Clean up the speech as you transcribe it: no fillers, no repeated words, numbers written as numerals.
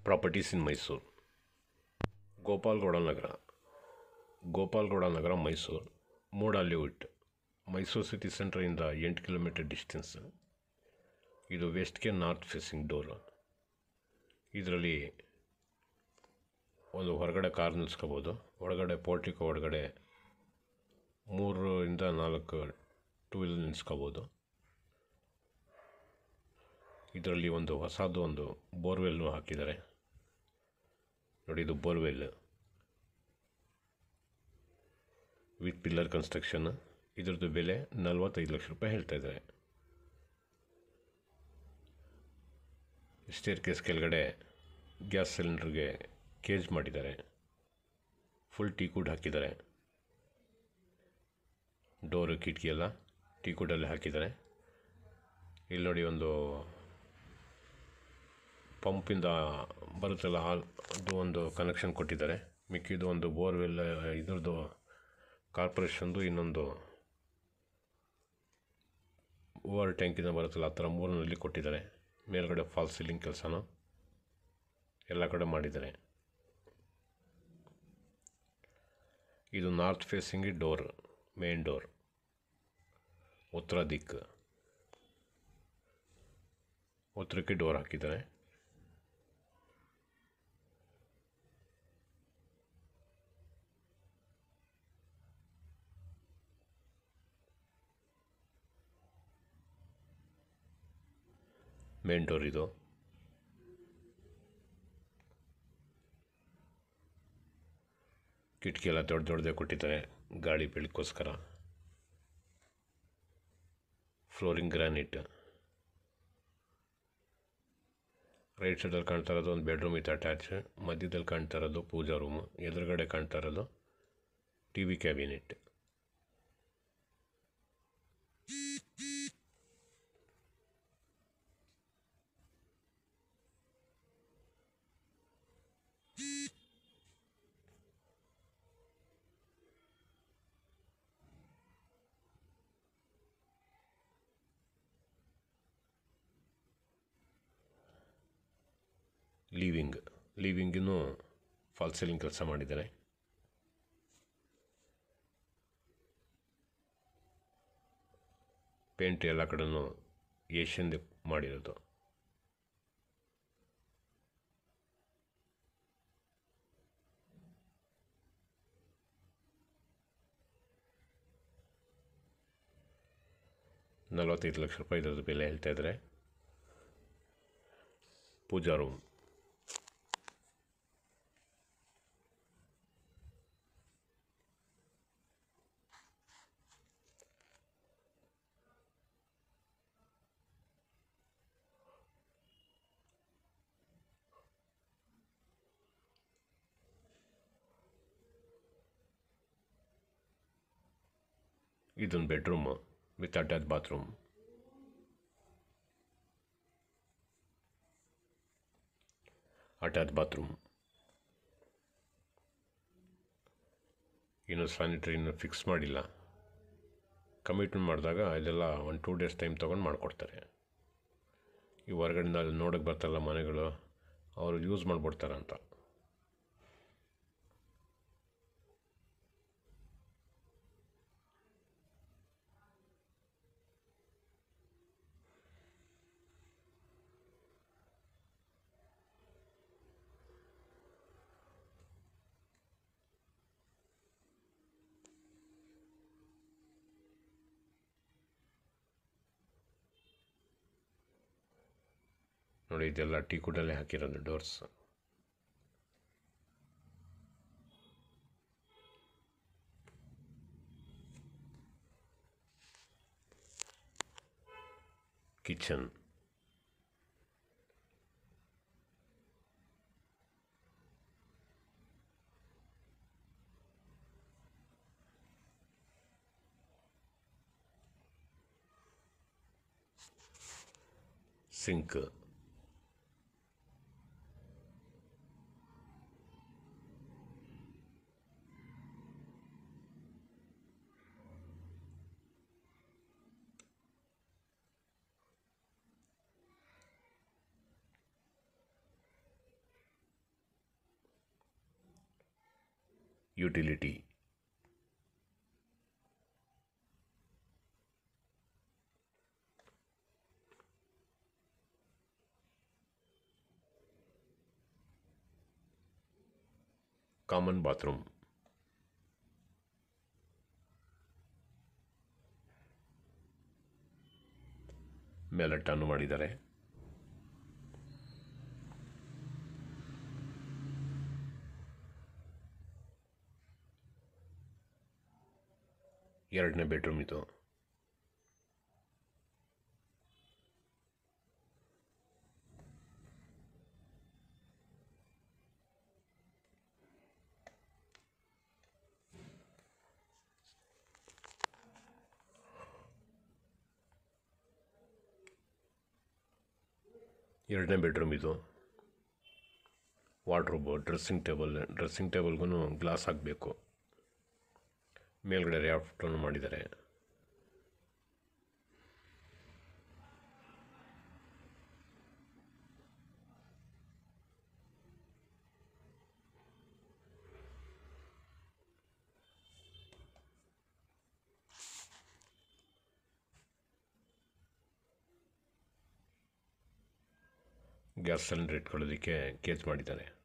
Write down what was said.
Properties in Mysuru. Gopalgowda Nagar Mysuru. MUDA layout Mysuru city ಸೆಂಟ್ರಿಂದ 8 kilometre distance. ಇದು ವೆಸ್ಟ್ಗೆ ನಾರ್ತ್ ಫೇಸಿಂಗ್ ಡೋರು. ಇದರಲ್ಲಿ ಒಂದು ಹೊರಗಡೆ ಕಾರ್ ನಿಲ್ಸ್ಕೋಬೋದು. ಒಳಗಡೆ ಪೋರ್ಟಿಕೋ ಒಳಗಡೆ 3 ಇಂದ 4 ಟೂ ವೀಲರ್ ನಿಲ್ಸ್ಕೋಬೋದು. ಇದರಲ್ಲಿ ಒಂದು ಹೊಸದು ಒಂದು ಬೋರ್ವೆಲ್ನು ಹಾಕಿದ್ದಾರೆ ನೋಡಿ. ಇದು ಬೋರ್ವೆಲ್ ವಿತ್ ಪಿಲ್ಲರ್ ಕನ್ಸ್ಟ್ರಕ್ಷನ್. ಇದ್ರದ್ದು ಬೆಲೆ 45 ಲಕ್ಷ ರೂಪಾಯಿ ಹೇಳ್ತಾ ಇದ್ದಾರೆ. ಸ್ಟೇರ್ ಕೇಸ್ ಕೆಳಗಡೆ ಗ್ಯಾಸ್ ಸಿಲಿಂಡರ್ಗೆ ಕೇಜ್ ಮಾಡಿದ್ದಾರೆ. ಫುಲ್ ಟೀಕುಡ್ ಹಾಕಿದ್ದಾರೆ. ಡೋರು ಕಿಟಕಿ ಎಲ್ಲ ಟೀಕುಡಲ್ಲಿ ಹಾಕಿದ್ದಾರೆ. ಇಲ್ಲಿ ನೋಡಿ ಒಂದು ಪಂಪಿಂದ ಬರುತ್ತಲ್ಲ ಅದು ಒಂದು ಕನೆಕ್ಷನ್ ಕೊಟ್ಟಿದ್ದಾರೆ. ಮಿಕ್ಕಿದು ಒಂದು ಬೋರ್ವೆಲ್ ಇದ್ರದ್ದು ಕಾರ್ಪೊರೇಷನ್ದು, ಇನ್ನೊಂದು ಓವರ್ ಟ್ಯಾಂಕಿಂದ ಬರುತ್ತಲ್ಲ ಆ ಥರ 3ನಲ್ಲಿ ಕೊಟ್ಟಿದ್ದಾರೆ. ಮೇಲ್ಗಡೆ ಫಾಲ್ ಸೀಲಿಂಗ್ ಕೆಲಸನೂ ಎಲ್ಲ ಕಡೆ ಮಾಡಿದ್ದಾರೆ. ಇದು north facing door, main door, ಉತ್ತರ ದಿಕ್ಕು. ಉತ್ತರಕ್ಕೆ ಡೋರ್ ಹಾಕಿದ್ದಾರೆ. ಮೇನ್ ಡೋರ್ ಇದು. ಕಿಟಕಿ ಎಲ್ಲ ದೊಡ್ಡದೇ ಕೊಟ್ಟಿದ್ದಾರೆ ಗಾಳಿ ಬೆಳಕೋಸ್ಕರ. Flooring granite. ರೈಟ್ ಸೈಡಲ್ಲಿ ಕಾಣ್ತಾ ಇರೋದು ಒಂದು ಬೆಡ್ರೂಮ್ ವಿತ್ ಅಟ್ಯಾಚ್. ಮಧ್ಯದಲ್ಲಿ ಕಾಣ್ತಾ ಇರೋದು ಪೂಜಾ ರೂಮು. ಎದುರುಗಡೆ ಕಾಣ್ತಾ ಇರೋದು TV ಕ್ಯಾಬಿನೆಟ್. ಲಿವಿಂಗಿನೂ ಫಾಲ್ ಸೀಲಿಂಗ್ ಕೆಲಸ ಮಾಡಿದ್ದಾರೆ. ಪೇಂಟ್ ಎಲ್ಲ ಕಡೆನೂ ಏಷ್ಯನ್ ಮಾಡಿರೋದು. $45 ಲಕ್ಷ ರೂಪಾಯಿ ಇದರದ್ದು ಬೆಲೆ ಹೇಳ್ತಾ ಇದ್ದಾರೆ. ಪೂಜಾ ರೂಮ್. ಇದೊಂದು ಬೆಡ್ರೂಮ್ ವಿತ್ ಅಟ್ಯಾಚ್ ಬಾತ್ರೂಮ್. ಇನ್ನು ಸ್ಯಾನಿಟರಿ ಇನ್ನೂ ಫಿಕ್ಸ್ ಮಾಡಿಲ್ಲ. ಕಮಿಟ್ಮೆಂಟ್ ಮಾಡಿದಾಗ ಇದೆಲ್ಲ 1-2 ಡೇಸ್ ಟೈಮ್ ತೊಗೊಂಡು ಮಾಡಿಕೊಡ್ತಾರೆ. ಈ ಹೊರಗಡೆಯಿಂದ ಅಲ್ಲಿ ನೋಡೋಕ್ಕೆ ಬರ್ತಾರಲ್ಲ ಮನೆಗಳು, ಅವರು ಯೂಸ್ ಮಾಡಿಬಿಡ್ತಾರೆ ಅಂತ. ನೋಡಿ ಇದೆಲ್ಲ ಟೀಕುಡಲ್ಲೇ ಹಾಕಿರೋದು doors. Kitchen. Sink. Utility. Common bathroom. ಮೇಲಟ್ಟನ್ನು ಮಾಡಿದ್ದಾರೆ. ಎರಡನೇ ಬೆಡ್ರೂಮ್ ಇದು. ಎರಡನೇ ಬೆಡ್ರೂಮ್ ಇದು. ವಾರ್ಡ್ರೋಬು, ಡ್ರೆಸ್ಸಿಂಗ್ ಟೇಬಲ್ಗೂ ಗ್ಲಾಸ್ ಹಾಕಬೇಕು. ಮೇಲ್ಗಡೆ ರ್ಯಾಫ್ಟನ್ನು ಮಾಡಿದ್ದಾರೆ. ಗ್ಯಾಸ್ ಸಿಲಿಂಡರ್ ಇಟ್ಕೊಳ್ಳೋದಕ್ಕೆ ಕೇಜ್ ಮಾಡಿದ್ದಾರೆ.